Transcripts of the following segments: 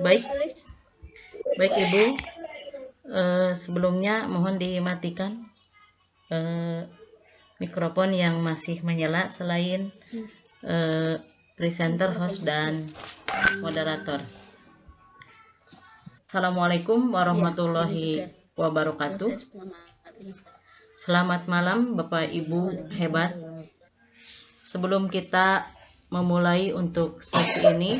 Baik, baik Ibu. Sebelumnya mohon dimatikan mikrofon yang masih menyala selain presenter, host, dan moderator. Assalamualaikum warahmatullahi wabarakatuh. Selamat malam Bapak Ibu hebat. Sebelum kita memulai untuk sesi ini,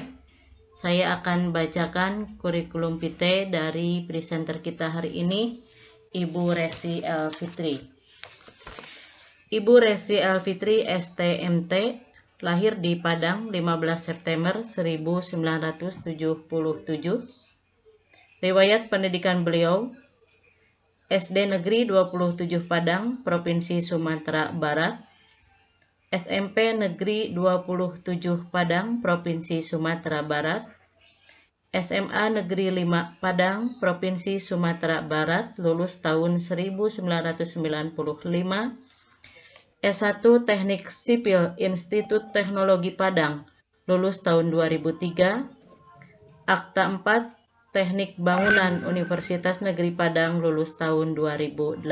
saya akan bacakan kurikulum vitae dari presenter kita hari ini, Ibu Resi Elfitri. Ibu Resi Elfitri STMT, lahir di Padang 15 September 1977. Riwayat pendidikan beliau: SD Negeri 27 Padang, Provinsi Sumatera Barat, SMP Negeri 27 Padang, Provinsi Sumatera Barat, SMA Negeri 5 Padang, Provinsi Sumatera Barat, lulus tahun 1995, S1 Teknik Sipil Institut Teknologi Padang, lulus tahun 2003, Akta 4 Teknik Bangunan Universitas Negeri Padang, lulus tahun 2008,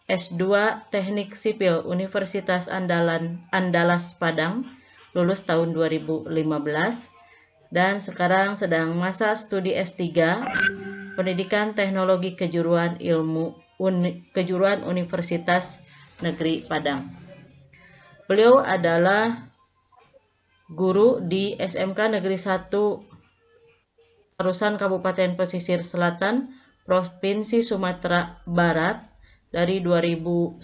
S2 Teknik Sipil Universitas Andalas Padang, lulus tahun 2015, dan sekarang sedang masa studi S3 Pendidikan Teknologi Kejuruan Universitas Negeri Padang. Beliau adalah guru di SMK Negeri 1 Tarusan Kabupaten Pesisir Selatan, Provinsi Sumatera Barat dari 2010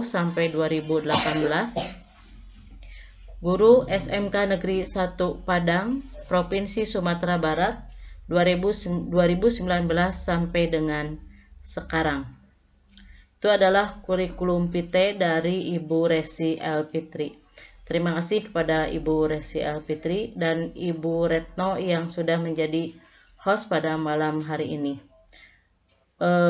sampai 2018. Guru SMK Negeri 1 Padang, Provinsi Sumatera Barat 2019 sampai dengan sekarang. Itu adalah kurikulum vitae dari Ibu Resi Elfitri. Terima kasih kepada Ibu Resi Elfitri dan Ibu Retno yang sudah menjadi host pada malam hari ini.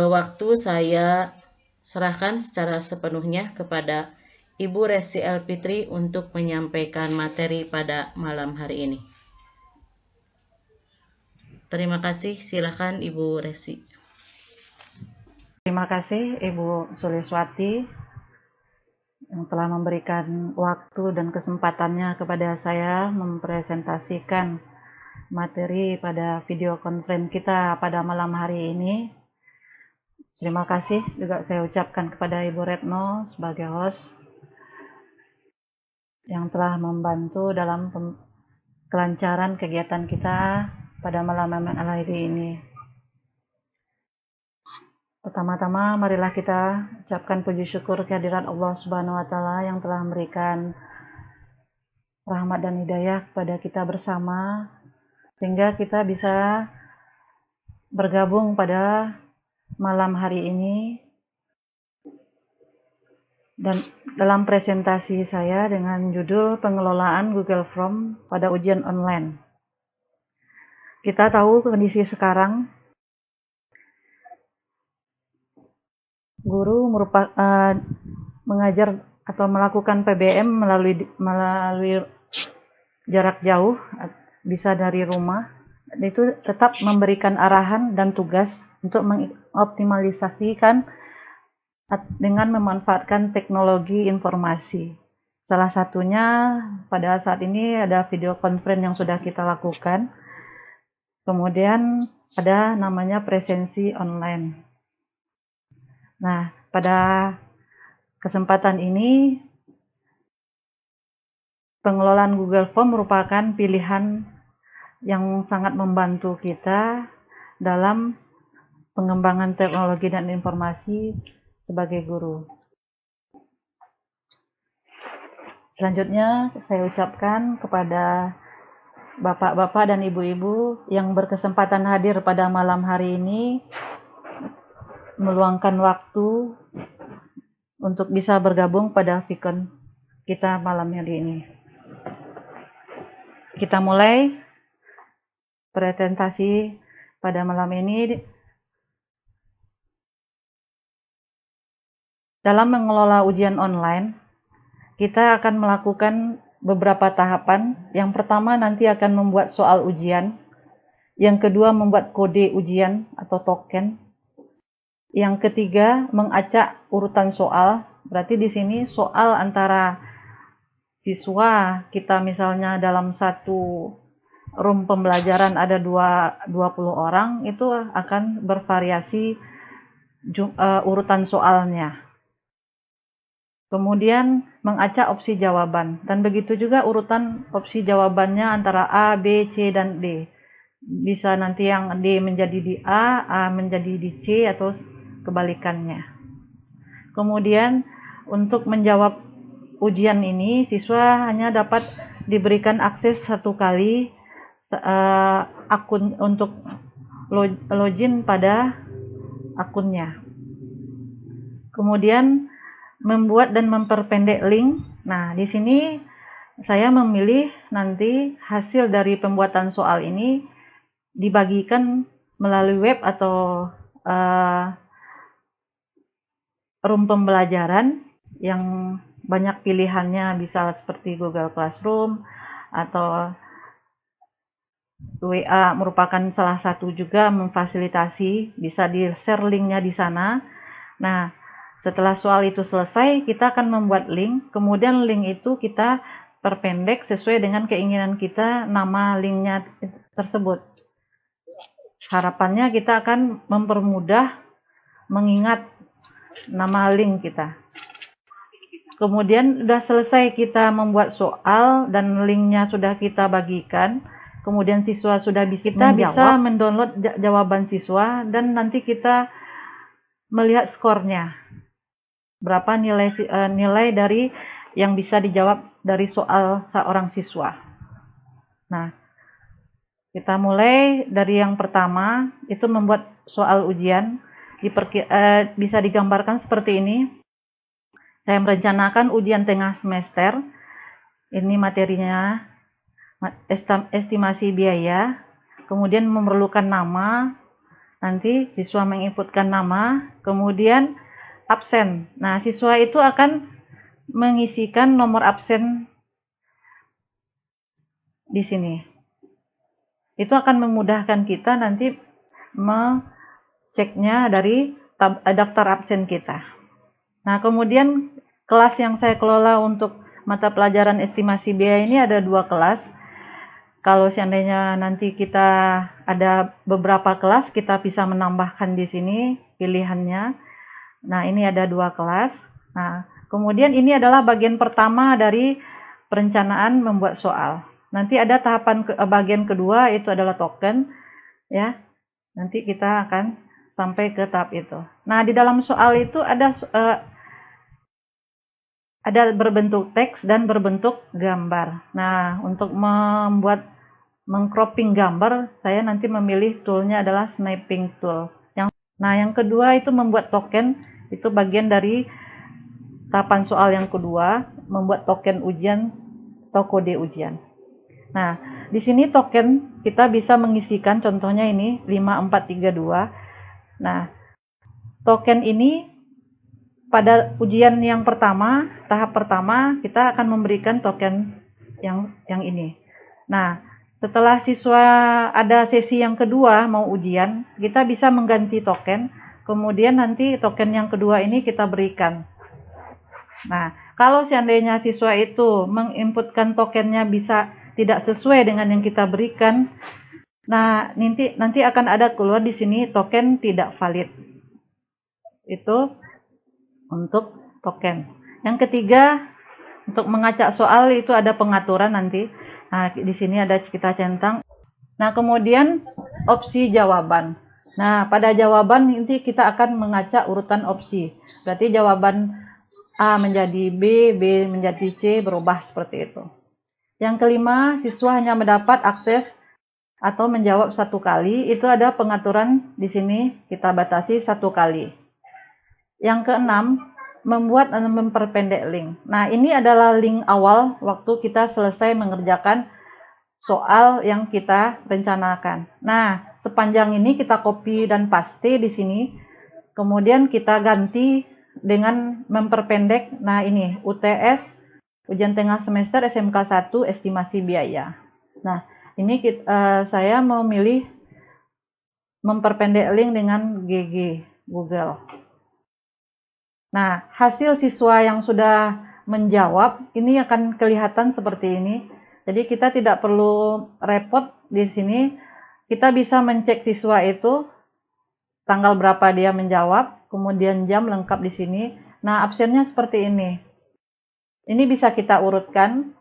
Waktu saya serahkan secara sepenuhnya kepada Ibu Resi Elfitri untuk menyampaikan materi pada malam hari ini. Terima kasih, silakan Ibu Resi. Terima kasih Ibu Suliswati yang telah memberikan waktu dan kesempatannya kepada saya mempresentasikan materi pada video conference kita pada malam hari ini. Terima kasih juga saya ucapkan kepada Ibu Retno sebagai host yang telah membantu dalam kelancaran kegiatan kita pada malam hari ini. Pertama-tama marilah kita ucapkan puji syukur kehadirat Allah Subhanahu wa taala yang telah memberikan rahmat dan hidayah kepada kita bersama sehingga kita bisa bergabung pada malam hari ini. Dan dalam presentasi saya dengan judul pengelolaan Google Form pada ujian online. Kita tahu kondisi sekarang guru mengajar atau melakukan PBM melalui jarak jauh, bisa dari rumah, itu tetap memberikan arahan dan tugas untuk mengoptimalisasikan dengan memanfaatkan teknologi informasi. Salah satunya pada saat ini ada video conference yang sudah kita lakukan. Kemudian ada namanya presensi online. Nah, pada kesempatan ini pengelolaan Google Form merupakan pilihan yang sangat membantu kita dalam pengembangan teknologi dan informasi sebagai guru. Selanjutnya saya ucapkan kepada bapak-bapak dan ibu-ibu yang berkesempatan hadir pada malam hari ini, meluangkan waktu untuk bisa bergabung pada Vicon kita malam hari ini. Kita mulai presentasi pada malam ini. Dalam mengelola ujian online, kita akan melakukan beberapa tahapan. Yang pertama nanti akan membuat soal ujian. Yang kedua membuat kode ujian atau token. Yang ketiga mengacak urutan soal. Berarti di sini soal antara siswa kita, misalnya dalam satu room pembelajaran ada 20 orang, itu akan bervariasi urutan soalnya. Kemudian mengacak opsi jawaban, dan begitu juga urutan opsi jawabannya antara A, B, C, dan D. Bisa nanti yang D menjadi di A menjadi di C, atau kebalikannya. Kemudian untuk menjawab ujian ini, siswa hanya dapat diberikan akses satu kali akun untuk login pada akunnya. Kemudian membuat dan memperpendek link. Nah, di sini saya memilih nanti hasil dari pembuatan soal ini dibagikan melalui web atau room pembelajaran yang banyak pilihannya, bisa seperti Google Classroom atau WA merupakan salah satu juga memfasilitasi, bisa di-share linknya di sana. Nah, setelah soal itu selesai, kita akan membuat link, kemudian link itu kita perpendek sesuai dengan keinginan kita, nama linknya tersebut. Harapannya kita akan mempermudah mengingat nama link kita. Kemudian sudah selesai kita membuat soal dan linknya sudah kita bagikan, kemudian siswa sudah bisa mendownload jawaban siswa, dan nanti kita melihat skornya. Berapa nilai dari yang bisa dijawab dari soal seorang siswa. Nah, kita mulai dari yang pertama, itu membuat soal ujian. Bisa digambarkan seperti ini. Saya merencanakan ujian tengah semester. Ini materinya, estimasi biaya. Kemudian memerlukan nama. Nanti siswa menginputkan nama. Kemudian absen. Nah, siswa itu akan mengisikan nomor absen di sini. Itu akan memudahkan kita nanti mengeceknya dari daftar absen kita. Nah, kemudian kelas yang saya kelola untuk mata pelajaran estimasi biaya ini ada 2 kelas. Kalau seandainya nanti kita ada beberapa kelas, kita bisa menambahkan di sini pilihannya. Nah, ini ada 2 kelas. Nah, kemudian ini adalah bagian pertama dari perencanaan membuat soal. Nanti ada tahapan bagian kedua, itu adalah token, ya. Nanti kita akan sampai ke tahap itu. Nah, di dalam soal itu ada berbentuk teks dan berbentuk gambar. Nah, untuk mengcropping gambar, saya nanti memilih toolnya adalah snapping tool. Yang kedua itu membuat token. Itu bagian dari tahapan soal yang kedua, membuat token ujian atau kode ujian. Nah, di sini token kita bisa mengisikan, contohnya ini 5432. Nah, token ini pada ujian yang pertama, tahap pertama, kita akan memberikan token yang ini. Nah, setelah siswa ada sesi yang kedua mau ujian, kita bisa mengganti token. Kemudian nanti token yang kedua ini kita berikan. Nah, kalau seandainya siswa itu menginputkan tokennya bisa tidak sesuai dengan yang kita berikan, nah nanti akan ada keluar di sini token tidak valid. Itu untuk token. Yang ketiga, untuk mengacak soal itu ada pengaturan nanti. Nah, di sini ada kita centang. Nah, kemudian opsi jawaban. Nah, pada jawaban nanti kita akan mengacak urutan opsi. Berarti jawaban A menjadi B, B menjadi C, berubah seperti itu. Yang kelima, siswa hanya mendapat akses atau menjawab 1 kali. Itu ada pengaturan di sini, kita batasi 1 kali. Yang keenam, membuat dan memperpendek link. Nah, ini adalah link awal waktu kita selesai mengerjakan soal yang kita rencanakan. Nah, sepanjang ini kita copy dan paste di sini. Kemudian kita ganti dengan memperpendek. Nah, ini UTS ujian tengah semester SMK 1 estimasi biaya. Nah, ini saya memilih memperpendek link dengan GG Google. Nah, hasil siswa yang sudah menjawab ini akan kelihatan seperti ini. Jadi kita tidak perlu repot di sini. Kita bisa mencek siswa itu tanggal berapa dia menjawab, kemudian jam lengkap di sini. Nah, absennya seperti ini. Ini bisa kita urutkan.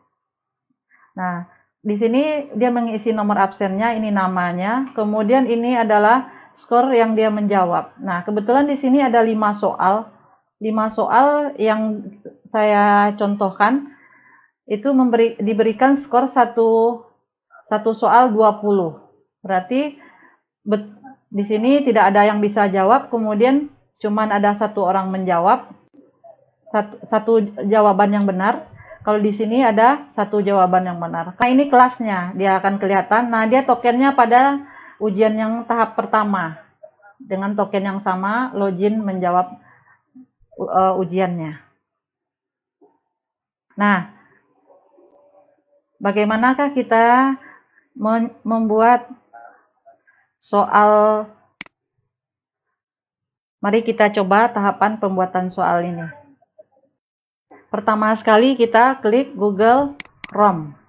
Nah, di sini dia mengisi nomor absennya, ini namanya. Kemudian ini adalah skor yang dia menjawab. Nah, kebetulan di sini ada 5 soal. 5 soal yang saya contohkan itu diberikan skor satu soal 20. Berarti di sini tidak ada yang bisa jawab, kemudian cuman ada satu orang menjawab, satu jawaban yang benar. Kalau di sini ada satu jawaban yang benar. Nah, ini kelasnya, dia akan kelihatan. Nah, dia tokennya pada ujian yang tahap pertama. Dengan token yang sama, login menjawab ujiannya. Nah, bagaimanakah kita membuat soal? Mari kita coba tahapan pembuatan soal ini. Pertama sekali kita klik Google Chrome.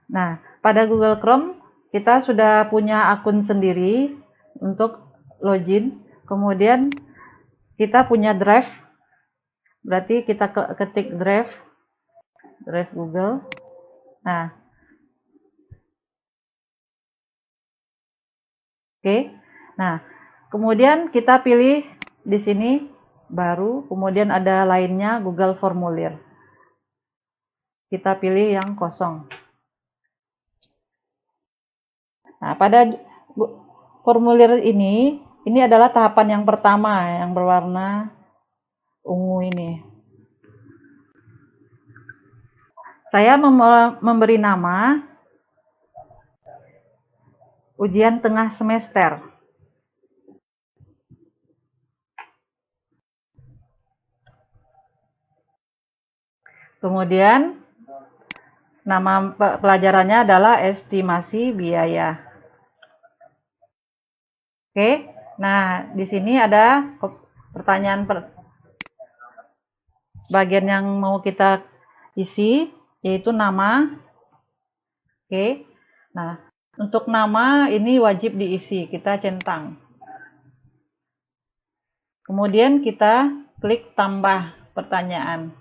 Nah, pada Google Chrome kita sudah punya akun sendiri untuk login. Kemudian kita punya drive. Berarti kita ketik drive Google. Nah, oke. Nah, kemudian kita pilih di sini baru, kemudian ada lainnya Google Formulir. Kita pilih yang kosong. Nah, pada formulir ini adalah tahapan yang pertama yang berwarna ungu ini. Saya memberi nama ujian tengah semester. Kemudian nama pelajarannya adalah estimasi biaya. Oke. Nah, di sini ada pertanyaan bagian yang mau kita isi, yaitu nama. Oke. Nah, untuk nama ini wajib diisi, kita centang. Kemudian kita klik tambah pertanyaan.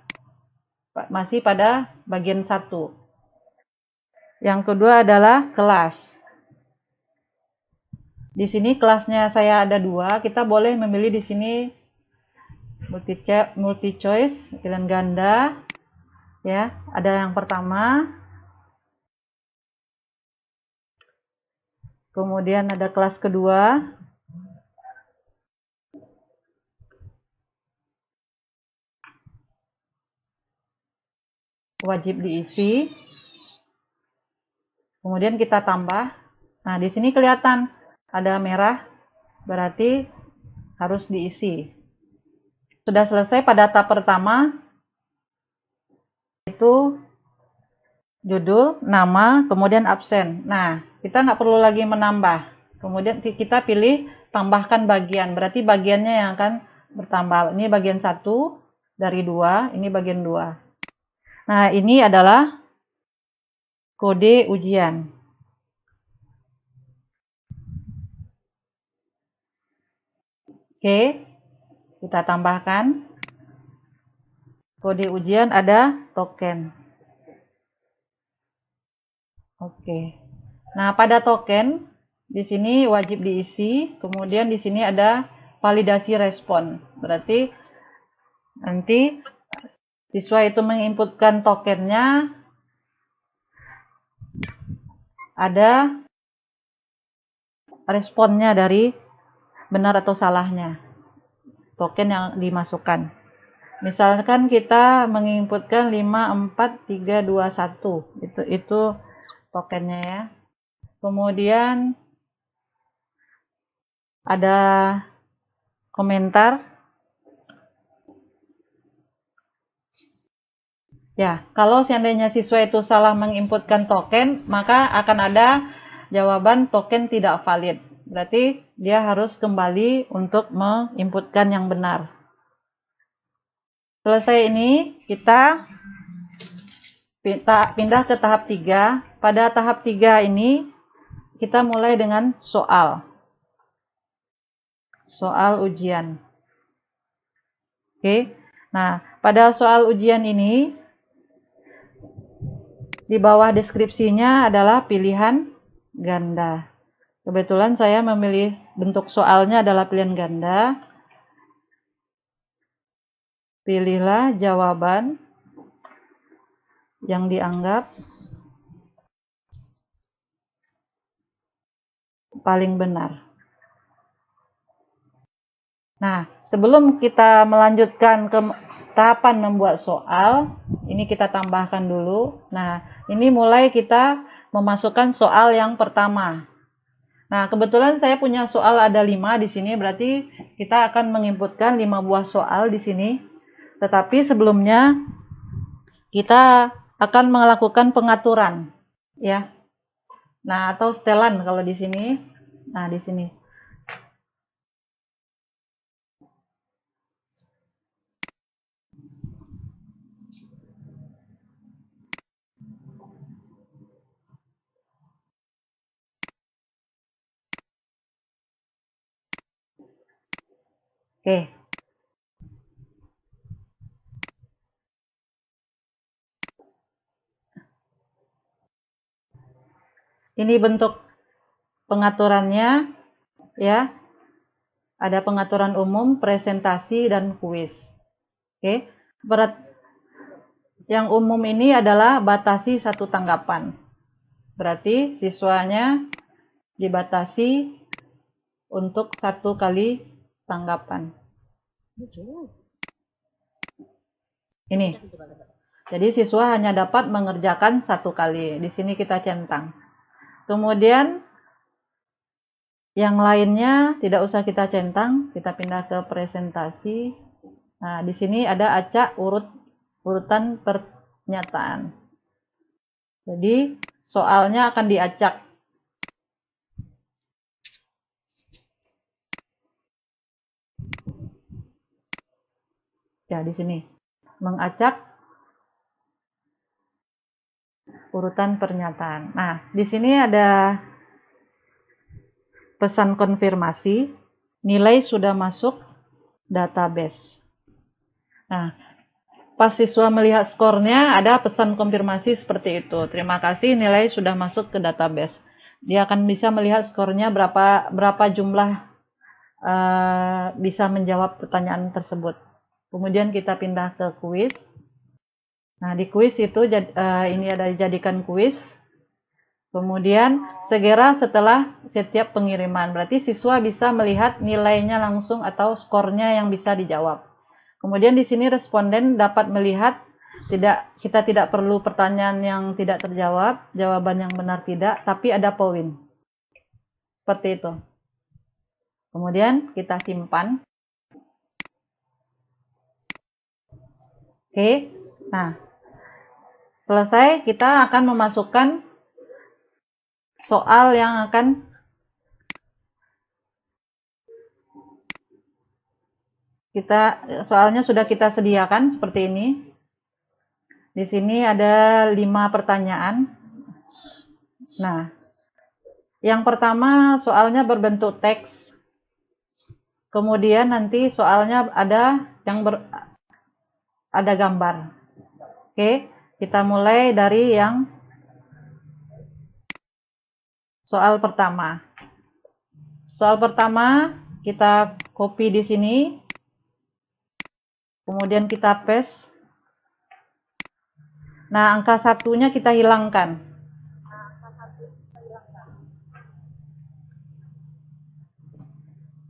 Masih pada bagian 1. Yang kedua adalah kelas. Di sini kelasnya saya ada 2, kita boleh memilih di sini multi choice, pilihan ganda. Ya, ada yang pertama. Kemudian ada kelas kedua. Wajib diisi. Kemudian kita tambah. Nah, di sini kelihatan ada merah, berarti harus diisi. Sudah selesai pada tahap pertama, itu judul, nama, kemudian absen. Nah, kita nggak perlu lagi menambah. Kemudian kita pilih tambahkan bagian, berarti bagiannya yang akan bertambah. Ini bagian 1 dari 2, ini bagian 2. Nah, ini adalah kode ujian. Oke, kita tambahkan. Kode ujian ada token. Oke. Nah, pada token di sini wajib diisi, kemudian di sini ada validasi respon. Berarti nanti siswa itu menginputkan tokennya, ada responnya dari benar atau salahnya token yang dimasukkan. Misalkan kita menginputkan 5, 4, 3, 2, 1. Itu tokennya ya. Kemudian ada komentar. Ya, kalau seandainya siswa itu salah menginputkan token, maka akan ada jawaban token tidak valid. Berarti dia harus kembali untuk menginputkan yang benar. Selesai ini, kita pindah ke tahap 3. Pada tahap 3 ini, kita mulai dengan soal ujian. Oke. Nah, pada soal ujian ini, di bawah deskripsinya adalah pilihan ganda. Kebetulan saya memilih bentuk soalnya adalah pilihan ganda. Pilihlah jawaban yang dianggap paling benar. Nah, sebelum kita melanjutkan ke tahapan membuat soal, ini kita tambahkan dulu. Nah, ini mulai kita memasukkan soal yang pertama. Nah, kebetulan saya punya soal ada 5 di sini, berarti kita akan menginputkan 5 buah soal di sini. Tetapi sebelumnya kita akan melakukan pengaturan, ya. Nah, atau setelan kalau di sini. Nah, di sini. Oke. Ini bentuk pengaturannya, ya. Ada pengaturan umum, presentasi, dan kuis. Oke. Yang umum ini adalah batasi 1 tanggapan. Berarti siswanya dibatasi untuk 1 kali tanggapan. Ini. Jadi siswa hanya dapat mengerjakan 1 kali. Di sini kita centang. Kemudian yang lainnya tidak usah kita centang, kita pindah ke presentasi. Nah, di sini ada acak urutan pernyataan. Jadi soalnya akan diacak. Ya, di sini. Mengacak urutan pernyataan. Nah, di sini ada pesan konfirmasi, nilai sudah masuk database. Nah, pas siswa melihat skornya, ada pesan konfirmasi seperti itu. Terima kasih, nilai sudah masuk ke database. Dia akan bisa melihat skornya berapa jumlah bisa menjawab pertanyaan tersebut. Kemudian kita pindah ke kuis. Nah, di kuis itu ini ada dijadikan kuis. Kemudian segera setelah setiap pengiriman, berarti siswa bisa melihat nilainya langsung atau skornya yang bisa dijawab. Kemudian di sini responden dapat melihat kita tidak perlu pertanyaan yang tidak terjawab, jawaban yang benar tidak, tapi ada poin. Seperti itu. Kemudian kita simpan. Oke. Nah, selesai, kita akan memasukkan soal yang akan soalnya sudah kita sediakan seperti ini. Di sini ada 5 pertanyaan. Nah, yang pertama soalnya berbentuk teks. Kemudian nanti soalnya ada ada gambar. Oke, kita mulai dari yang soal pertama. Soal pertama kita copy di sini. Kemudian kita paste. Nah, angka 1-nya kita hilangkan.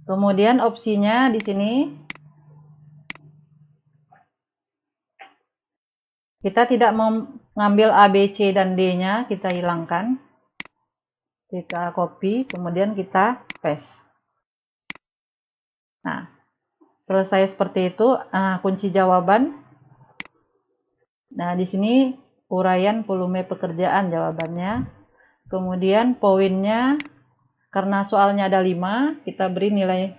Kemudian opsinya di sini kita tidak mengambil A, B, C, dan D-nya, kita hilangkan. Kita copy, kemudian kita paste. Nah, selesai seperti itu. Nah, kunci jawaban Nah, di sini uraian volume pekerjaan jawabannya. Kemudian poinnya, karena soalnya ada 5, kita beri nilai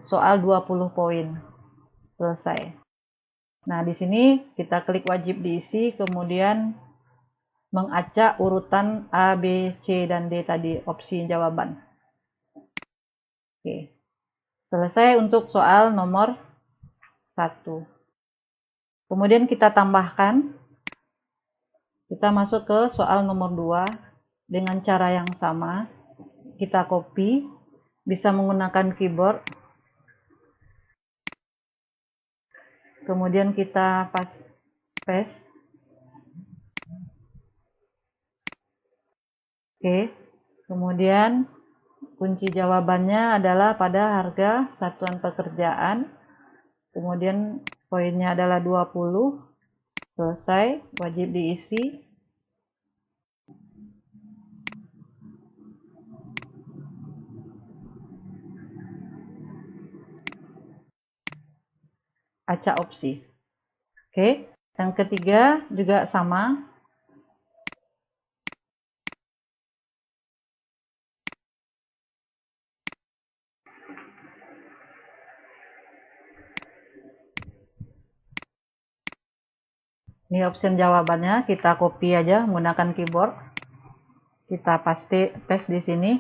soal 20 poin. Selesai. Nah, di sini kita klik wajib diisi, kemudian mengacak urutan A, B, C, dan D tadi, opsi jawaban. Oke. Selesai untuk soal nomor 1. Kemudian kita tambahkan, kita masuk ke soal nomor 2 dengan cara yang sama. Kita copy, bisa menggunakan keyboard. Kemudian kita paste. Oke. Kemudian kunci jawabannya adalah pada harga satuan pekerjaan. Kemudian poinnya adalah 20. Selesai, wajib diisi. Acak opsi. Oke, yang ketiga juga sama. Ini option jawabannya, kita copy aja menggunakan keyboard. Kita paste di sini.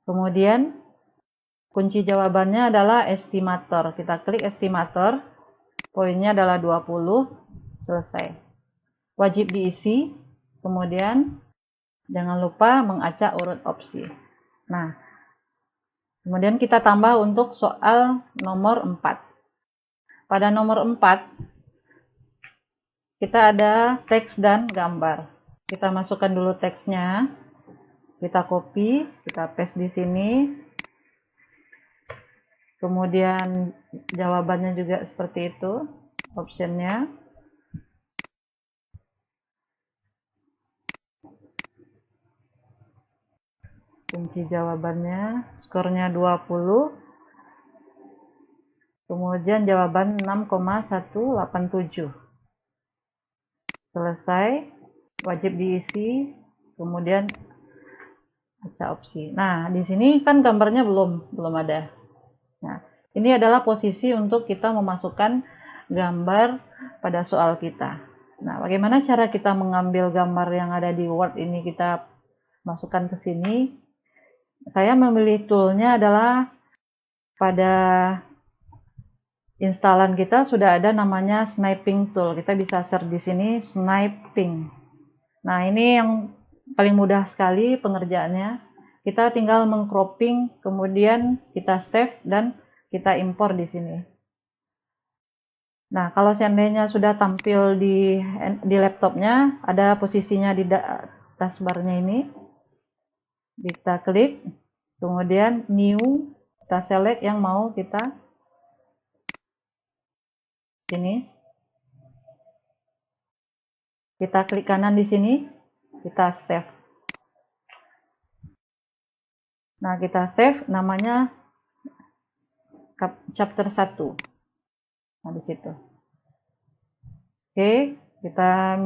Kemudian kunci jawabannya adalah estimator. Kita klik estimator. Poinnya adalah 20. Selesai. Wajib diisi. Kemudian jangan lupa mengacak urut opsi. Nah, kemudian kita tambah untuk soal nomor 4. Pada nomor 4, kita ada teks dan gambar. Kita masukkan dulu teksnya. Kita copy, kita paste di sini. Kemudian jawabannya juga seperti itu, optionnya. Kunci jawabannya, skornya 20. Kemudian jawaban 6,187. Selesai, wajib diisi, kemudian acak opsi. Nah, di sini kan gambarnya belum ada. Nah, ini adalah posisi untuk kita memasukkan gambar pada soal kita. Nah, bagaimana cara kita mengambil gambar yang ada di Word ini kita masukkan ke sini? Saya memilih toolnya adalah pada instalan kita sudah ada namanya sniping tool. Kita bisa search di sini sniping. Nah, ini yang paling mudah sekali pengerjaannya. Kita tinggal mengcropping, kemudian kita save dan kita impor di sini. Nah, kalau seandainya sudah tampil di laptopnya, ada posisinya di taskbarnya ini. Kita klik, kemudian new, kita select yang mau kita sini. Kita klik kanan di sini, kita save. Nah, kita save namanya chapter 1. Nah, di situ. Oke, kita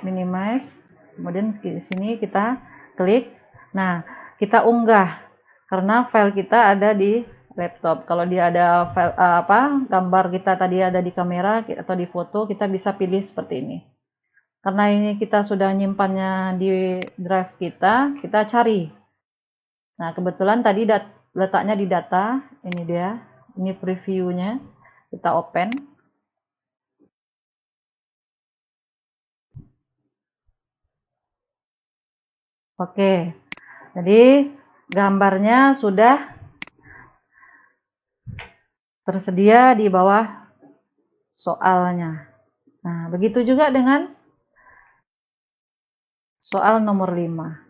minimize. Kemudian di sini kita klik. Nah, kita unggah karena file kita ada di laptop. Kalau dia ada file gambar kita tadi ada di kamera atau di foto, kita bisa pilih seperti ini. Karena ini kita sudah nyimpannya di drive kita cari. Nah, kebetulan tadi letaknya di data, ini dia. Ini previewnya. Kita open. Oke. Jadi gambarnya sudah tersedia di bawah soalnya. Nah, begitu juga dengan soal nomor 5.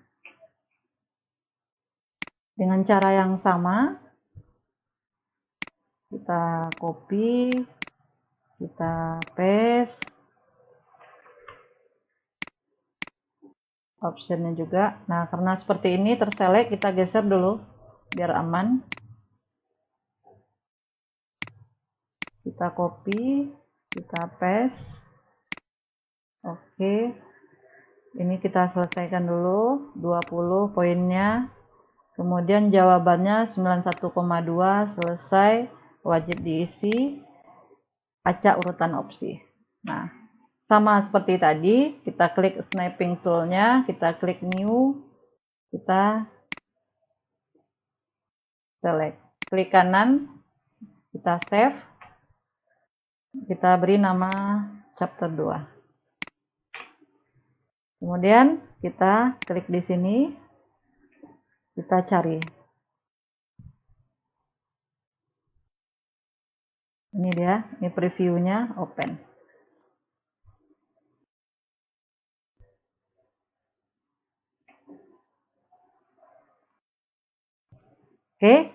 Dengan cara yang sama, kita copy, kita paste, optionnya juga. Nah, karena seperti ini terselect, kita geser dulu biar aman. Kita copy, kita paste. Oke, ini kita selesaikan dulu 20 poinnya. Kemudian jawabannya 91,2 selesai, wajib diisi, acak urutan opsi. Nah, sama seperti tadi, kita klik snapping tool-nya, kita klik new, kita select. Klik kanan, kita save, kita beri nama chapter 2. Kemudian kita klik di sini, kita cari. Ini dia, ini previewnya open. Oke,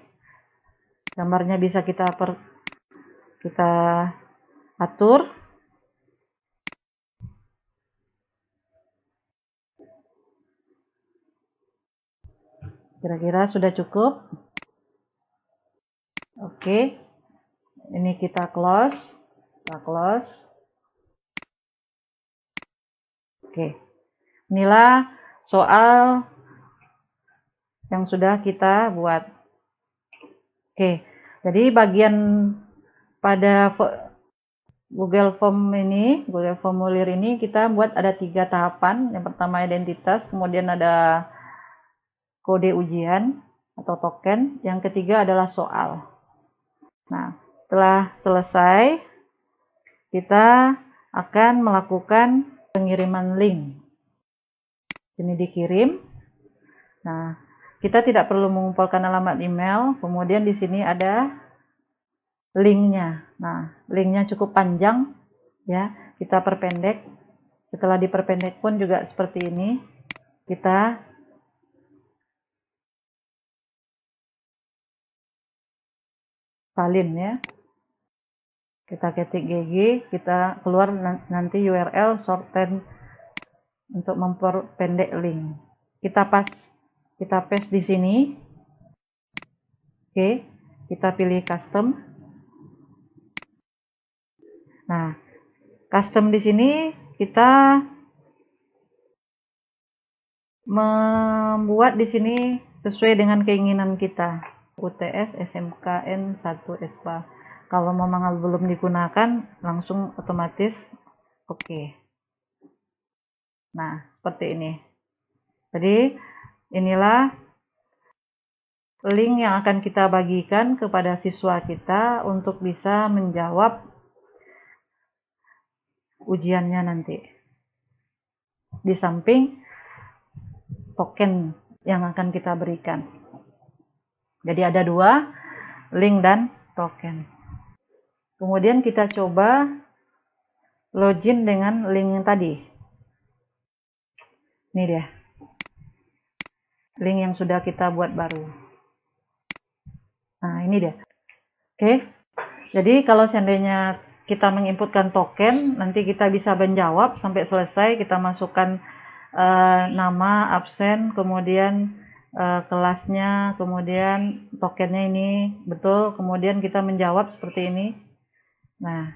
gambarnya bisa kita atur. Kira-kira sudah cukup. Oke, ini kita close. Oke, inilah soal yang sudah kita buat. Oke, jadi bagian pada Google Formulir ini kita buat ada 3 tahapan. Yang pertama identitas, kemudian ada kode ujian atau token, yang ketiga adalah soal. Nah, setelah selesai, kita akan melakukan pengiriman link. Ini dikirim. Nah, kita tidak perlu mengumpulkan alamat email, kemudian di sini ada linknya. Nah, linknya cukup panjang, ya. Kita perpendek. Setelah diperpendek pun juga seperti ini. Kita salin, ya. Kita ketik GG, kita keluar nanti URL shorten untuk memperpendek link. Kita paste di sini. Oke, kita pilih custom. Nah, custom di sini kita membuat di sini sesuai dengan keinginan kita. UTS SMKN 1 SPA. Kalau memang belum digunakan, langsung otomatis oke. Nah, seperti ini. Jadi, inilah link yang akan kita bagikan kepada siswa kita untuk bisa menjawab ujiannya nanti. Di samping token yang akan kita berikan. Jadi ada 2, link dan token. Kemudian kita coba login dengan link yang tadi. Ini dia. Link yang sudah kita buat baru. Nah, ini dia. Oke. Jadi kalau seandainya kita menginputkan token, nanti kita bisa menjawab sampai selesai. Kita masukkan nama, absen, kemudian kelasnya, kemudian tokennya ini betul, kemudian kita menjawab seperti ini. Nah,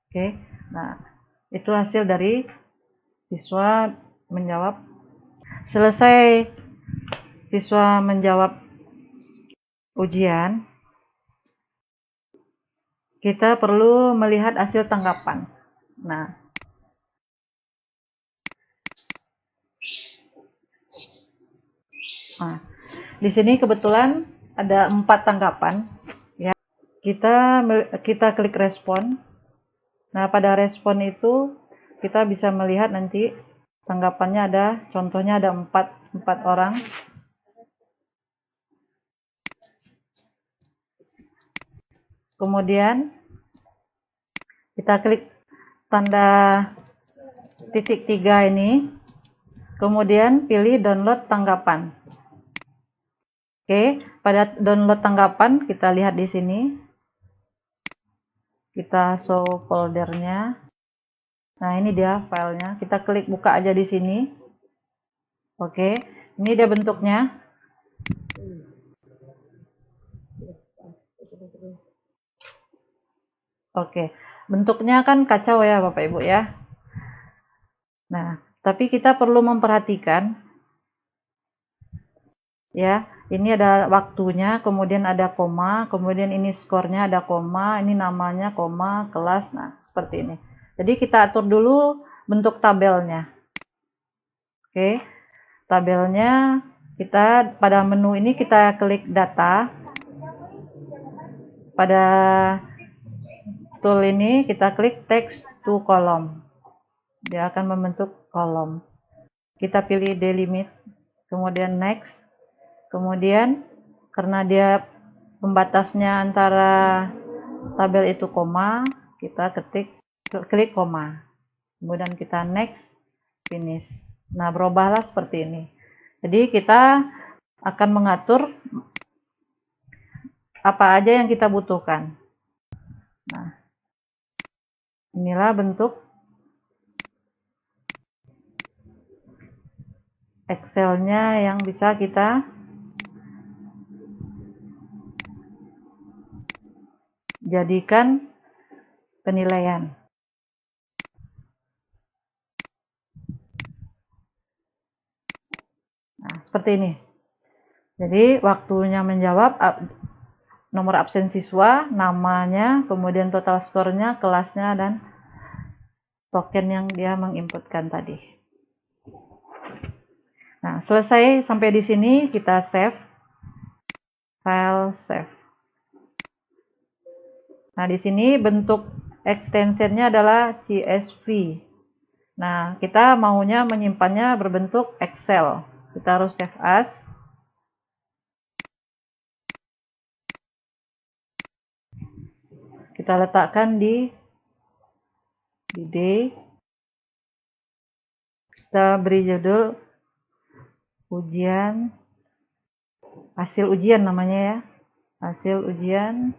oke. Nah, itu hasil dari siswa menjawab. Selesai siswa menjawab ujian, kita perlu melihat hasil tanggapan. Nah, di sini kebetulan ada 4 tanggapan. Ya, kita klik respon. Nah, pada respon itu kita bisa melihat nanti tanggapannya ada, contohnya ada 4 orang. Kemudian kita klik tanda titik 3 ini, kemudian pilih download tanggapan. Oke, pada download tanggapan kita lihat di sini. Kita show foldernya. Nah, ini dia filenya. Kita klik buka aja di sini. Oke, ini dia bentuknya. Oke, bentuknya kan kacau ya Bapak Ibu ya. Nah, tapi kita perlu memperhatikan ya, ini ada waktunya, kemudian ada koma, kemudian ini skornya ada koma, ini namanya koma, kelas, nah seperti ini. Jadi kita atur dulu bentuk tabelnya. Oke, tabelnya kita pada menu ini kita klik data. Pada tool ini kita klik text to column. Dia akan membentuk kolom. Kita pilih delimit, kemudian next. Kemudian karena dia pembatasnya antara tabel itu koma, kita klik koma. Kemudian kita next, finish. Nah, berubahlah seperti ini. Jadi kita akan mengatur apa aja yang kita butuhkan. Nah, inilah bentuk Excel-nya yang bisa kita jadikan penilaian. Nah, seperti ini. Jadi, waktunya menjawab, nomor absen siswa, namanya, kemudian total skornya, kelasnya, dan token yang dia menginputkan tadi. Nah, selesai sampai di sini, kita save. File save. Nah, di sini bentuk extensionnya adalah CSV. Nah, kita maunya menyimpannya berbentuk Excel. Kita harus save as. Kita letakkan di D. Kita beri judul ujian, hasil ujian namanya ya. Hasil ujian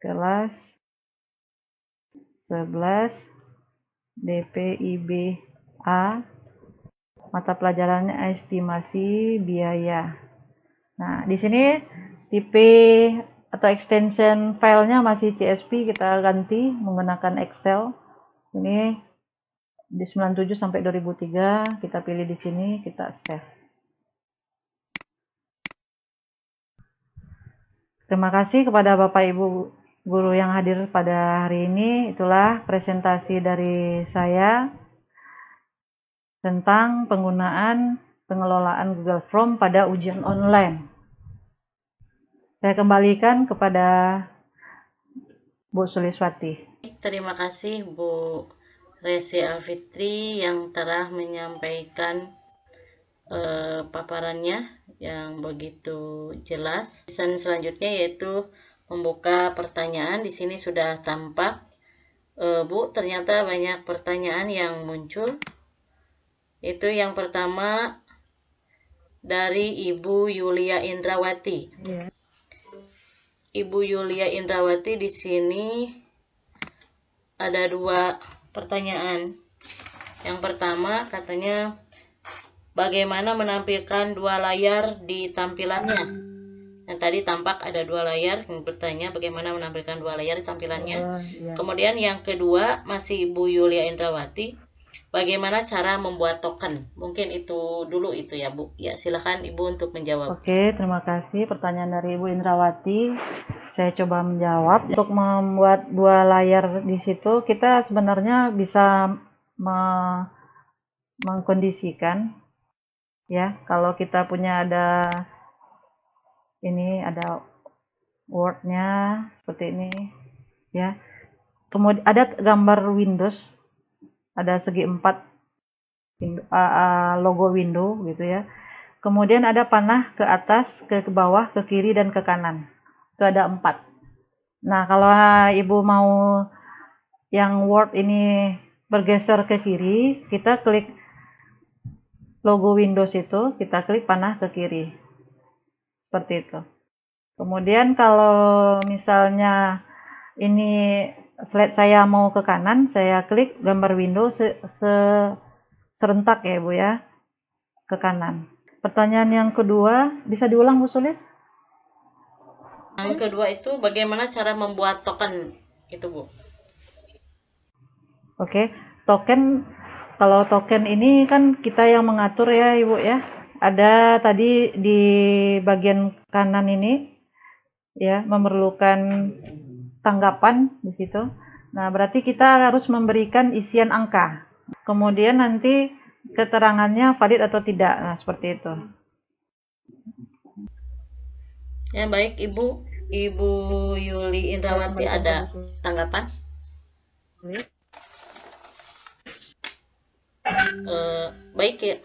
kelas 11 DPIBA, mata pelajarannya estimasi biaya. Nah, di sini tipe atau extension filenya masih CSV, kita ganti menggunakan Excel. Ini di 97 sampai 2003, kita pilih di sini, kita save. Terima kasih kepada Bapak Ibu guru yang hadir pada hari ini. Itulah presentasi dari saya tentang penggunaan pengelolaan Google Form pada ujian online. Saya kembalikan kepada Bu Suliswati. Terima kasih Bu Resi Alfitri yang telah menyampaikan paparannya yang begitu jelas. Pesan selanjutnya yaitu membuka pertanyaan. Di sini sudah tampak Bu, ternyata banyak pertanyaan yang muncul. Itu yang pertama dari Ibu Yulia Indrawati. Yeah. Ibu Yulia Indrawati di sini ada 2 pertanyaan. Yang pertama katanya bagaimana menampilkan 2 layar di tampilannya. Yang tadi tampak ada 2 layar, bertanya bagaimana menampilkan 2 layar di tampilannya. Kemudian yang kedua masih Ibu Yulia Indrawati, bagaimana cara membuat token. Mungkin itu dulu itu ya Bu. Ya, silakan Ibu untuk menjawab. Oke, terima kasih pertanyaan dari Ibu Indrawati. Saya coba menjawab. Untuk membuat 2 layar di situ, kita sebenarnya bisa mengkondisikan ya, kalau kita punya ada Word-nya seperti ini ya. Kemudian ada gambar Windows, ada segi 4 logo window gitu ya. Kemudian ada panah ke atas, ke bawah, ke kiri, dan ke kanan. Itu ada 4. Nah, kalau Ibu mau yang Word ini bergeser ke kiri, kita klik logo Windows itu, kita klik panah ke kiri. Seperti itu. Kemudian kalau misalnya ini slide saya mau ke kanan, saya klik gambar Windows serentak ya Bu ya, ke kanan. Pertanyaan yang kedua, bisa diulang Bu Sulis? Yang kedua itu bagaimana cara membuat token. Itu Bu. Oke, token, kalau token ini kan kita yang mengatur ya Ibu ya. Ada tadi di bagian kanan ini ya, memerlukan tanggapan di situ. Nah, berarti kita harus memberikan isian angka. Kemudian nanti keterangannya valid atau tidak. Nah, seperti itu. Ya, baik Ibu. Ibu Yuli Indrawati ada tanggapan? Baik ya.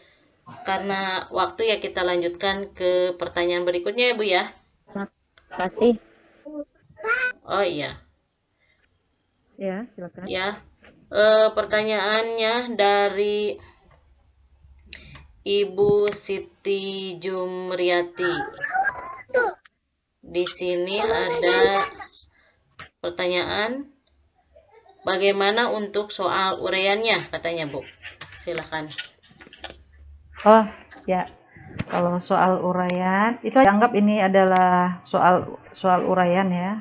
Karena waktu ya kita lanjutkan ke pertanyaan berikutnya ya Bu ya. Terima kasih. Oh iya. Ya, silakan. Ya. Pertanyaannya dari Ibu Siti Jumriyati. Di sini ada pertanyaan, bagaimana untuk soal uraiannya, katanya Bu. Silakan. Oh, ya. Kalau soal uraian, itu anggap ini adalah soal uraian ya.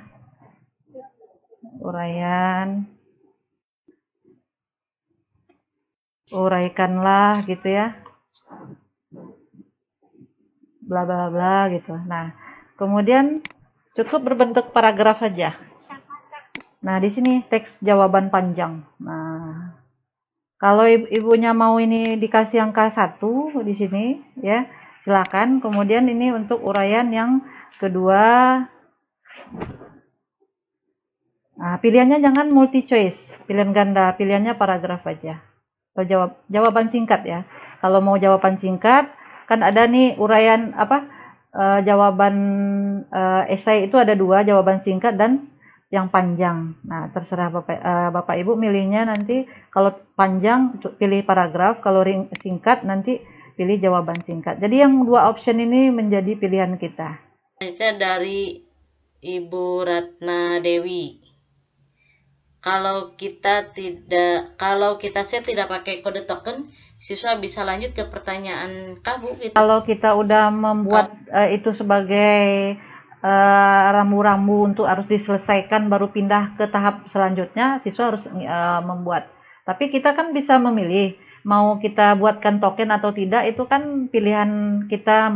Uraikanlah gitu ya. Bla bla bla gitu. Nah, kemudian cukup berbentuk paragraf saja. Nah, di sini teks jawaban panjang. Nah, kalau ibunya mau ini dikasih angka 1 di sini ya, silakan. Kemudian ini untuk uraian yang kedua. Nah, pilihannya jangan multi choice, pilihan ganda, pilihannya paragraf aja. Atau jawaban singkat ya. Kalau mau jawaban singkat, kan ada nih uraian apa? Jawaban esai itu ada 2, jawaban singkat dan yang panjang. Nah, terserah Bapak Ibu milihnya nanti. Kalau panjang pilih paragraf, kalau singkat nanti pilih jawaban singkat. Jadi yang 2 option ini menjadi pilihan kita. Dari Ibu Ratna Dewi. Kalau kita tidak pakai kode token, siswa bisa lanjut ke pertanyaan Kamu gitu. Kalau kita udah membuat itu sebagai rambu-rambu untuk harus diselesaikan baru pindah ke tahap selanjutnya, siswa harus membuat. Tapi kita kan bisa memilih mau kita buatkan token atau tidak, itu kan pilihan kita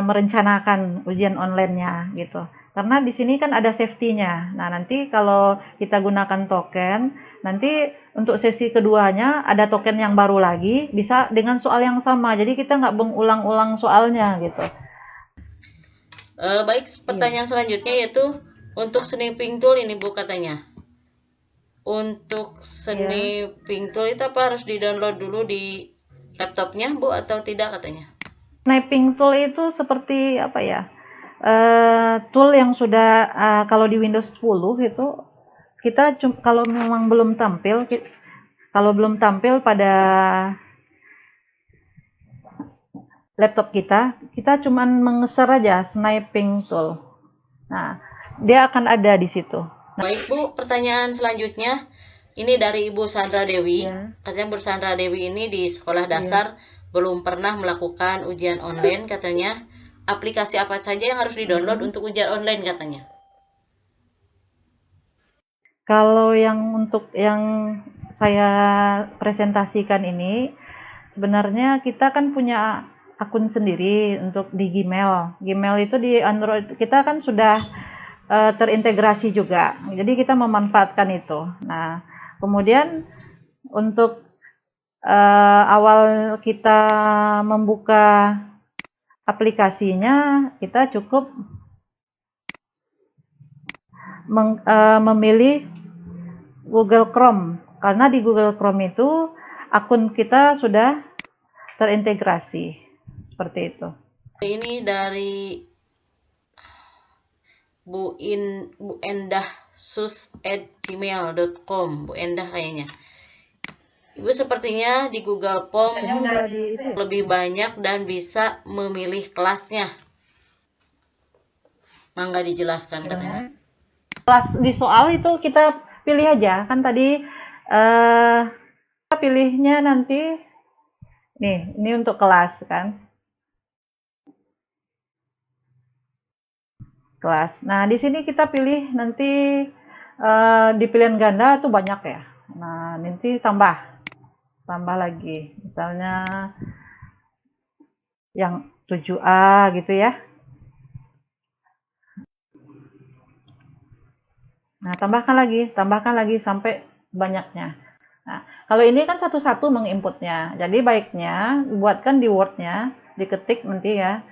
merencanakan ujian online-nya gitu. Karena di sini kan ada safety-nya. Nah, nanti kalau kita gunakan token, nanti untuk sesi keduanya ada token yang baru lagi, bisa dengan soal yang sama. Jadi kita nggak mengulang-ulang soalnya gitu. Baik, pertanyaan selanjutnya yaitu untuk Sniping Tool ini Bu katanya. Untuk Sniping Tool itu apa harus di-download dulu di laptopnya Bu atau tidak katanya? Sniping Tool itu seperti apa ya? Tool yang sudah kalau di Windows 10 itu kita kalau memang belum tampil pada laptop kita cuman mengeser aja Sniping Tool. Nah, dia akan ada di situ. Baik Bu, pertanyaan selanjutnya ini dari Ibu Sandra Dewi. Katanya Bu Sandra Dewi ini di sekolah dasar belum pernah melakukan ujian online katanya. Aplikasi apa saja yang harus di-download untuk ujian online katanya? Kalau untuk yang saya presentasikan ini, sebenarnya kita kan punya akun sendiri untuk di Gmail. Gmail itu di Android kita kan sudah terintegrasi juga. Jadi kita memanfaatkan itu. Nah, kemudian untuk awal kita membuka aplikasinya, kita cukup memilih Google Chrome, karena di Google Chrome itu akun kita sudah terintegrasi seperti itu. Ini dari Bu Endah sus@gmail.com. Bu Endah kayaknya. Ibu sepertinya di Google Form lebih banyak dan bisa memilih kelasnya. Mangga dijelaskan katanya. Kelas di soal itu kita pilih aja, kan tadi kita pilihnya nanti nih, ini untuk kelas kan. Kelas. Nah, di sini kita pilih nanti di pilihan ganda tuh banyak ya. Nah, nanti tambah lagi. Misalnya yang 7A gitu ya. Nah, tambahkan lagi sampai banyaknya. Nah, kalau ini kan satu-satu menginputnya. Jadi baiknya buatkan di Word-nya, diketik nanti ya.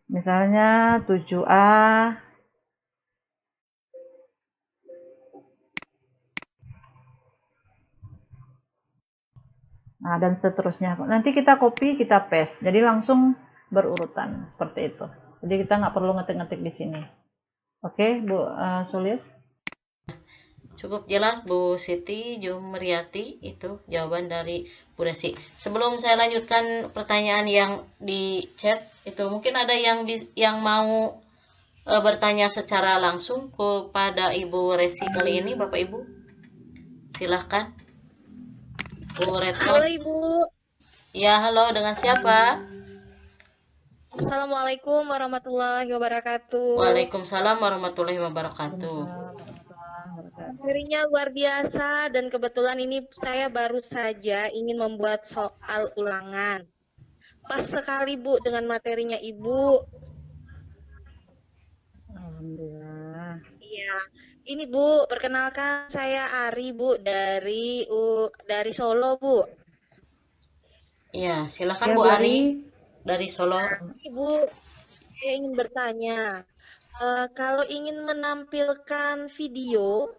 Misalnya 7A. Nah, dan seterusnya. Nanti kita copy, kita paste. Jadi langsung berurutan seperti itu. Jadi kita nggak perlu ngetik-ngetik di sini. Oke, Bu Sulis? Cukup jelas Bu Siti Jumriyati, itu jawaban dari Bu Desi. Sebelum saya lanjutkan pertanyaan yang di chat, itu mungkin ada yang mau bertanya secara langsung kepada Ibu Resi kali ini, Bapak Ibu. Silahkan. Bu Retno. Halo Ibu. Ya, halo, dengan siapa? Assalamualaikum warahmatullahi wabarakatuh. Waalaikumsalam warahmatullahi wabarakatuh. Materinya luar biasa dan kebetulan ini saya baru saja ingin membuat soal ulangan. Pas sekali Bu dengan materinya Ibu. Alhamdulillah. Iya. Ini Bu, perkenalkan saya Ari Bu dari Solo Bu. Iya, silakan Ya, Bu Bu Ari dari Solo. Ibu, saya ingin bertanya, kalau ingin menampilkan video,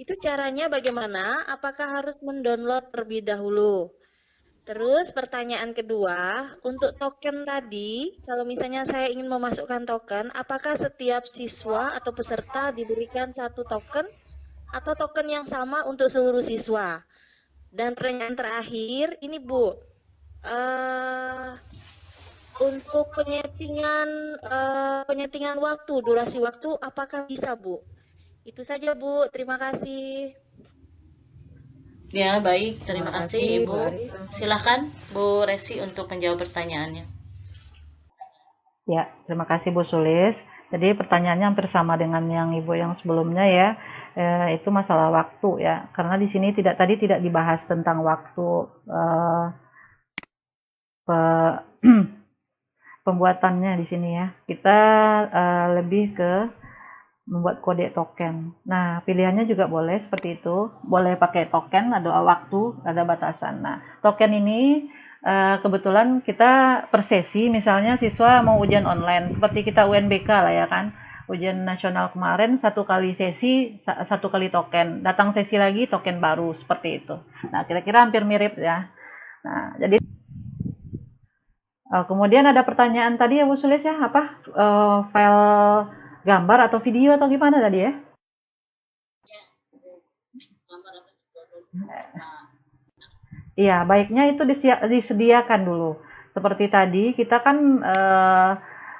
itu caranya bagaimana? Apakah harus mendownload terlebih dahulu? Terus pertanyaan kedua, untuk token tadi, kalau misalnya saya ingin memasukkan token, apakah setiap siswa atau peserta diberikan satu token atau token yang sama untuk seluruh siswa? Dan pertanyaan terakhir, ini Bu, untuk penyetingan waktu, durasi waktu, apakah bisa Bu? Itu saja Bu, terima kasih. Ya, baik. Terima kasih, Ibu. Bu Ari. Silakan Bu Resi untuk menjawab pertanyaannya. Ya, terima kasih Bu Sulis. Jadi pertanyaannya hampir sama dengan yang Ibu yang sebelumnya ya. Itu masalah waktu ya. Karena di sini tadi tidak dibahas tentang waktu pembuatannya di sini ya. Kita lebih ke membuat kode token. Nah, pilihannya juga boleh seperti itu. Boleh pakai token, ada waktu, ada batasan. Nah, token ini kebetulan kita per sesi, misalnya siswa mau ujian online, seperti kita UNBK lah ya kan. Ujian nasional kemarin satu kali sesi, satu kali token. Datang sesi lagi, token baru, seperti itu. Nah, kira-kira hampir mirip ya. Nah, jadi kemudian ada pertanyaan tadi ya Bu Sulis ya, apa file gambar atau video atau gimana tadi ya? Iya, baiknya itu disediakan dulu. Seperti tadi kita kan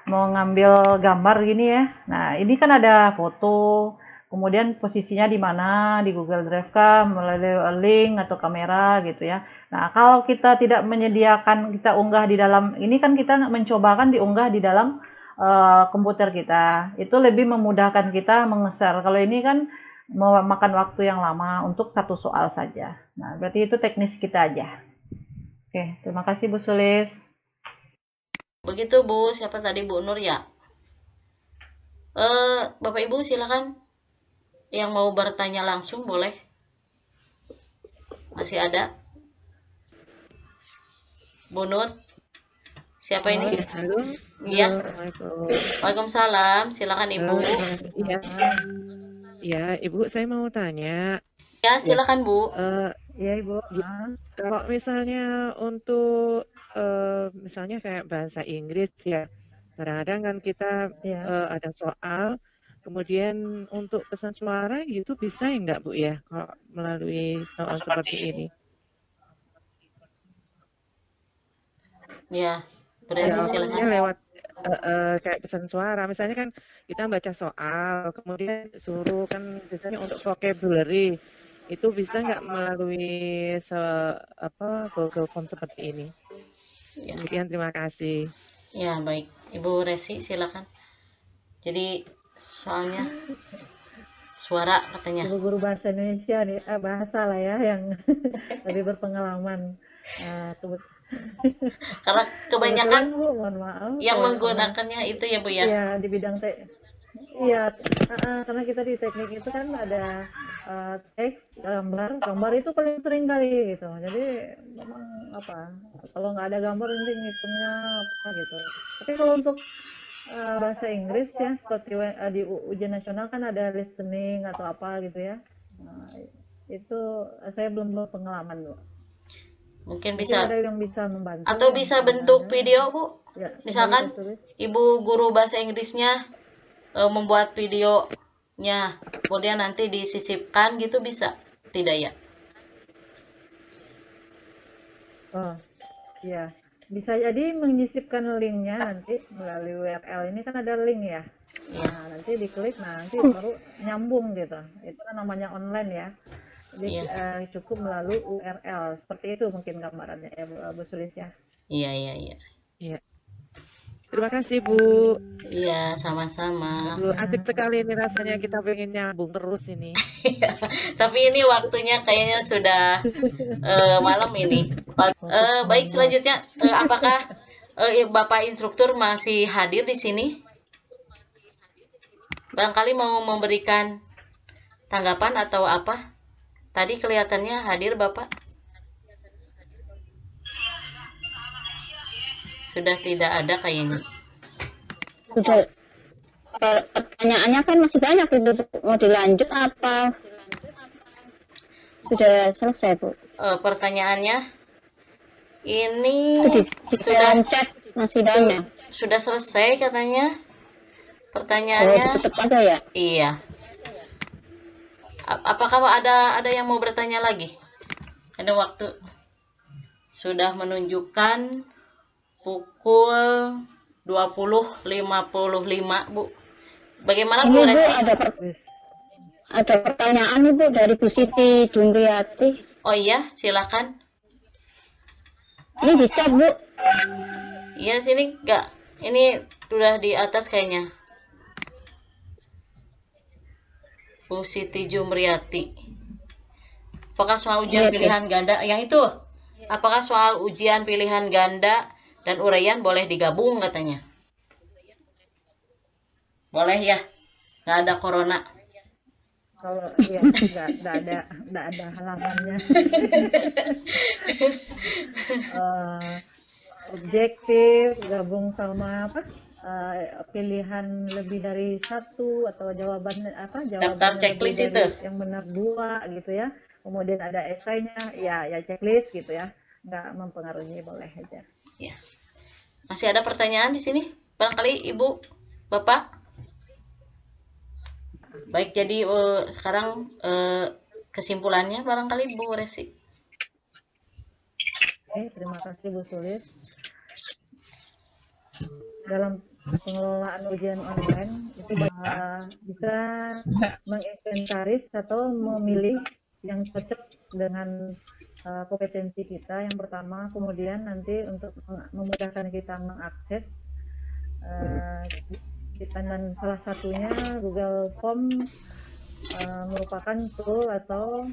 mau ngambil gambar gini ya. Nah, ini kan ada foto, kemudian posisinya di mana, di Google Drive kah, melalui link atau kamera gitu ya. Nah, kalau kita tidak menyediakan, kita unggah di dalam, ini kan kita mencobakan diunggah di dalam komputer kita. Itu lebih memudahkan kita mengeser. Kalau ini kan memakan waktu yang lama untuk satu soal saja. Nah, berarti itu teknis kita aja. Oke, terima kasih Bu Sulis. Begitu Bu, siapa tadi Bu Nur ya? Bapak Ibu silakan. Yang mau bertanya langsung boleh. Masih ada? Bu Nur? Siapa ini? Halo. Iya. Assalamualaikum. Waalaikumsalam. Silakan Ibu. Iya. Ya, Ibu, saya mau tanya. Ya, silakan Bu. Ya, Ibu. Kalau misalnya untuk misalnya kayak bahasa Inggris ya, kadang-kadang kan kita ada soal, kemudian untuk pesan suara gitu bisa ya nggak Bu ya, kalau melalui soal seperti ini? Ya, berhasil silakan. Lewat kayak pesan suara, misalnya kan kita baca soal, kemudian suruh kan biasanya untuk vocabulary, itu bisa nggak melalui Google Form seperti ini? Ya. Demikian, terima kasih. Ya, baik. Ibu Resi silakan. Jadi suara katanya. Ibu guru bahasa Indonesia nih, bahasa lah ya yang lebih berpengalaman. Karena kebanyakan Bu, mohon maaf, yang menggunakannya itu ya Bu ya. Iya, di bidang iya, karena kita di teknik itu kan ada teks, gambar itu paling sering kali gitu. Jadi memang apa, kalau nggak ada gambar nanti ngitungnya apa gitu. Tapi kalau untuk bahasa Inggris ya, seperti di ujian nasional kan ada listening atau apa gitu ya. Itu saya belum pengalaman Bu. Mungkin bisa ada yang bisa membantu atau bisa bentuk video Bu ya, misalkan ibu guru bahasa Inggrisnya membuat videonya kemudian nanti disisipkan gitu, bisa tidak ya? Oh iya, bisa jadi menyisipkan linknya nanti melalui URL ini kan ada link ya. Nah nanti diklik, nanti baru nyambung gitu, itu kan namanya online ya. Jadi cukup melalui URL seperti itu mungkin gambarannya ya Bu Sulis ya. Iya. Terima kasih Bu. Iya, sama-sama. Asik sekali ini rasanya, kita pengen nyambung terus ini. Tapi ini waktunya kayaknya sudah malam ini. Baik, selanjutnya apakah Bapak instruktur masih hadir di sini? Barangkali mau memberikan tanggapan atau apa? Tadi kelihatannya hadir Bapak. Sudah tidak ada kayaknya. Sudah. Pertanyaannya kan masih banyak itu, mau dilanjut apa? Sudah selesai Bu. Pertanyaannya ini sudah chat masih banyak. Sudah selesai katanya. Pertanyaannya. Tetap ada ya? Iya. Apakah ada yang mau bertanya lagi? Ada waktu. Sudah menunjukkan pukul 20.55 Bu. Bagaimana Bu Resi? Ada pertanyaan Ibu dari Bu Siti Jumriyati. Oh iya, silakan. Ini di chat Bu. Iya, sini enggak. Ini sudah di atas kayaknya. Bu Siti Jumriyati. Apakah soal ujian pilihan ganda? Yang itu? Apakah soal ujian pilihan ganda dan uraian boleh digabung katanya? Boleh ya? Nggak ada corona. Kalau iya nggak ada halangannya. Objektif gabung sama apa? Pilihan lebih dari satu atau jawaban daftar checklist itu yang benar 2 gitu ya. Kemudian ada esainya, ya checklist gitu ya. Nggak mempengaruhi, boleh aja. Ya. Masih ada pertanyaan di sini? Barangkali Ibu, Bapak? Baik, jadi sekarang kesimpulannya barangkali Bu Resi. Oke, terima kasih Bu Sulis. Dalam pengelolaan ujian online itu bisa menginventaris atau memilih yang cocok dengan kompetensi kita yang pertama, kemudian nanti untuk memudahkan kita mengakses dan salah satunya Google Form merupakan tool atau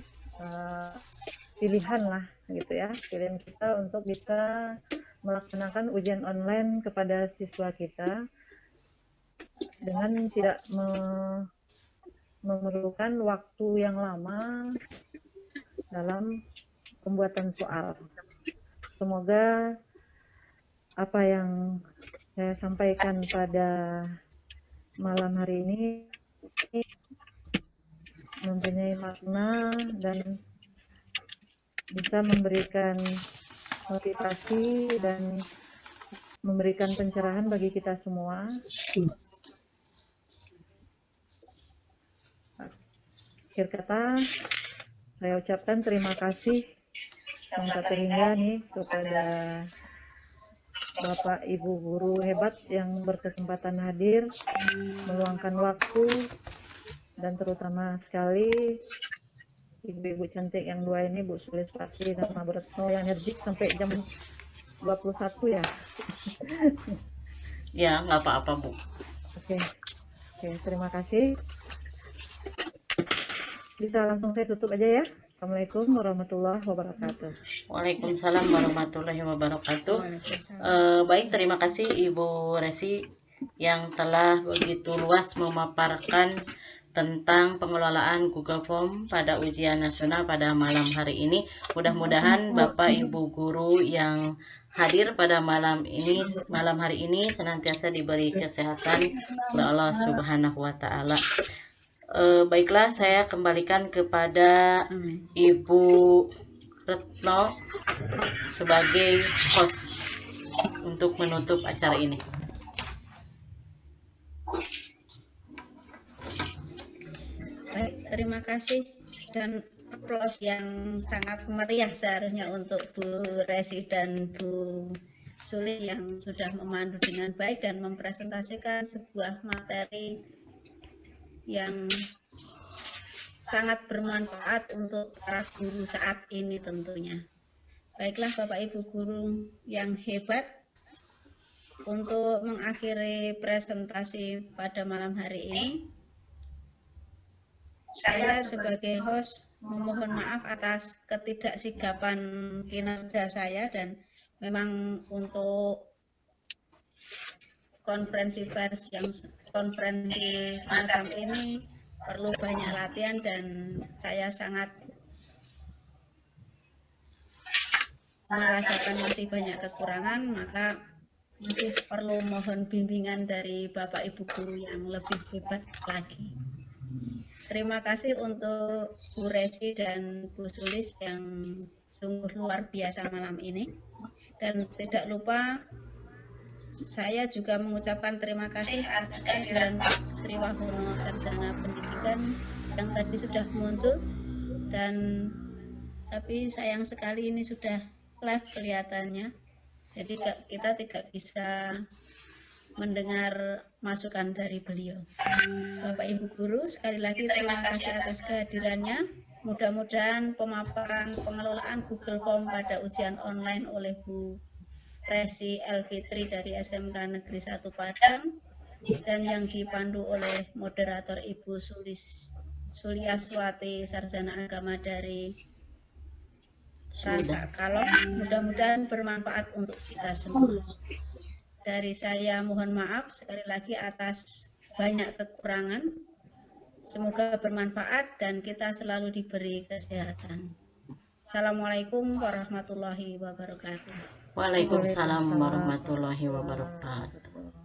pilihan lah gitu ya, pilihan kita untuk bisa melaksanakan ujian online kepada siswa kita dengan tidak memerlukan waktu yang lama dalam pembuatan soal. Semoga apa yang saya sampaikan pada malam hari ini mempunyai makna dan bisa memberikan motivasi dan memberikan pencerahan bagi kita semua. Akhir kata, saya ucapkan terima kasih yang tak terhingga nih kepada Bapak Ibu guru hebat yang berkesempatan hadir, meluangkan waktu, dan terutama sekali ibu-ibu cantik yang dua ini, Bu Suliswati dan Mbak Retno yang energik sampai jam 21 ya. Ya, nggak apa-apa Bu. Oke, terima kasih. Bisa langsung saya tutup aja ya. Assalamualaikum warahmatullahi wabarakatuh. Waalaikumsalam warahmatullahi wabarakatuh. Baik, terima kasih Ibu Resi yang telah begitu luas memaparkan tentang pengelolaan Google Form pada ujian nasional pada malam hari ini. Mudah-mudahan Bapak Ibu guru yang hadir pada malam hari ini senantiasa diberi kesehatan oleh Allah Subhanahu wa taala. Baiklah, saya kembalikan kepada Ibu Retno sebagai host untuk menutup acara ini. Baik, terima kasih dan aplaus yang sangat meriah seharusnya untuk Bu Resi dan Bu Suli yang sudah memandu dengan baik dan mempresentasikan sebuah materi yang sangat bermanfaat untuk para guru saat ini tentunya. Baiklah Bapak Ibu guru yang hebat, untuk mengakhiri presentasi pada malam hari ini, saya sebagai host memohon maaf atas ketidaksigapan kinerja saya, dan memang untuk konferensi semacam ini perlu banyak latihan dan saya sangat merasakan masih banyak kekurangan, maka masih perlu mohon bimbingan dari Bapak Ibu guru yang lebih hebat lagi. Terima kasih untuk Bu Resi dan Bu Sulis yang sungguh luar biasa malam ini. Dan tidak lupa saya juga mengucapkan terima kasih atas kehadiran Pak Sri Wahono, Sarjana Pendidikan yang tadi sudah muncul, dan tapi sayang sekali ini sudah live kelihatannya, jadi kita tidak bisa mendengar masukan dari beliau. Bapak Ibu guru, sekali lagi terima kasih atas kehadirannya. Mudah-mudahan pemaparan pengelolaan Google Form pada ujian online oleh Bu Resi Elfitri dari SMK Negeri 1 Padang dan yang dipandu oleh moderator Ibu Suliaswati, Sarjana Agama dari Rancak Kalong, mudah-mudahan bermanfaat untuk kita semua. Dari saya mohon maaf sekali lagi atas banyak kekurangan. Semoga bermanfaat dan kita selalu diberi kesehatan. Assalamualaikum warahmatullahi wabarakatuh. Waalaikumsalam warahmatullahi wabarakatuh.